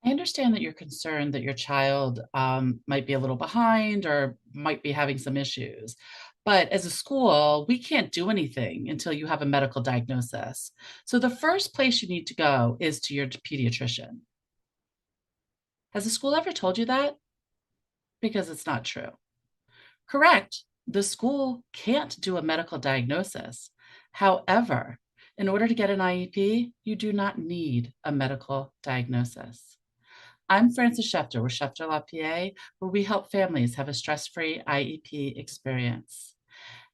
I understand that you're concerned that your child might be a little behind or might be having some issues. But as a school, we can't do anything until you have a medical diagnosis. So the first place you need to go is to your pediatrician. Has the school ever told you that? Because it's not true. Correct. The school can't do a medical diagnosis. However, in order to get an IEP, you do not need a medical diagnosis. I'm Frances Shefter with Shefter PA, where we help families have a stress-free IEP experience.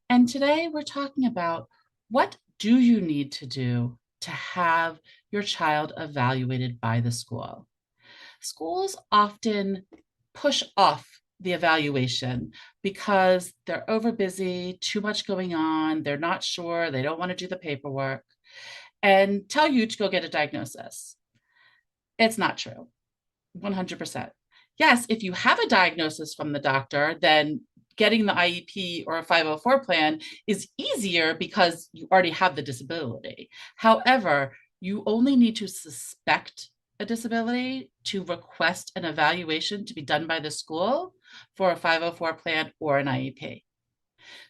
And today we're talking about what do you need to do to have your child evaluated by the school. Schools often push off the evaluation because they're overbusy, too much going on, they're not sure, they don't want to do the paperwork, and tell you to go get a diagnosis. It's not true. 100%. Yes, if you have a diagnosis from the doctor, then getting the IEP or a 504 plan is easier because you already have the disability. However, you only need to suspect a disability to request an evaluation to be done by the school for a 504 plan or an IEP.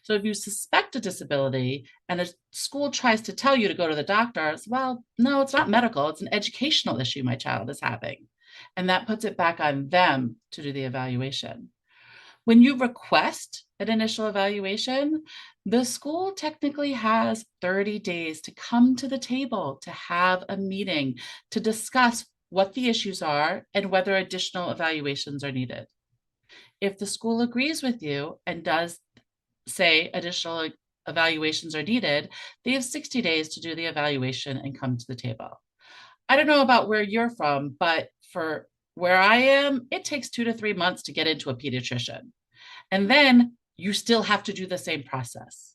So if you suspect a disability and the school tries to tell you to go to the doctor, well, no, it's not medical, it's an educational issue my child is having. And that puts it back on them to do the evaluation. When you request an initial evaluation, the school technically has 30 days to come to the table to have a meeting to discuss what the issues are and whether additional evaluations are needed. If the school agrees with you and does say additional evaluations are needed, they have 60 days to do the evaluation and come to the table. I don't know about where you're from, but for where I am, it takes 2 to 3 months to get into a pediatrician. And then you still have to do the same process.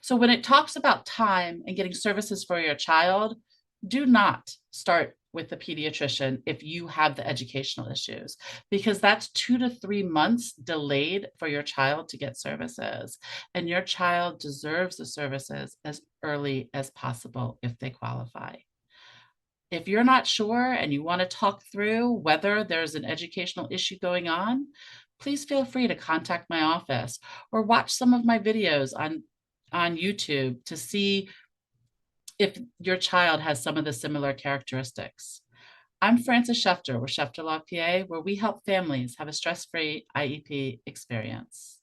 So when it talks about time and getting services for your child, do not start with the pediatrician if you have the educational issues, because that's 2 to 3 months delayed for your child to get services. And your child deserves the services as early as possible if they qualify. If you're not sure and you want to talk through whether there's an educational issue going on, please feel free to contact my office or watch some of my videos on YouTube to see if your child has some of the similar characteristics. I'm Frances Shefter with Shefter Law PA, where we help families have a stress-free IEP experience.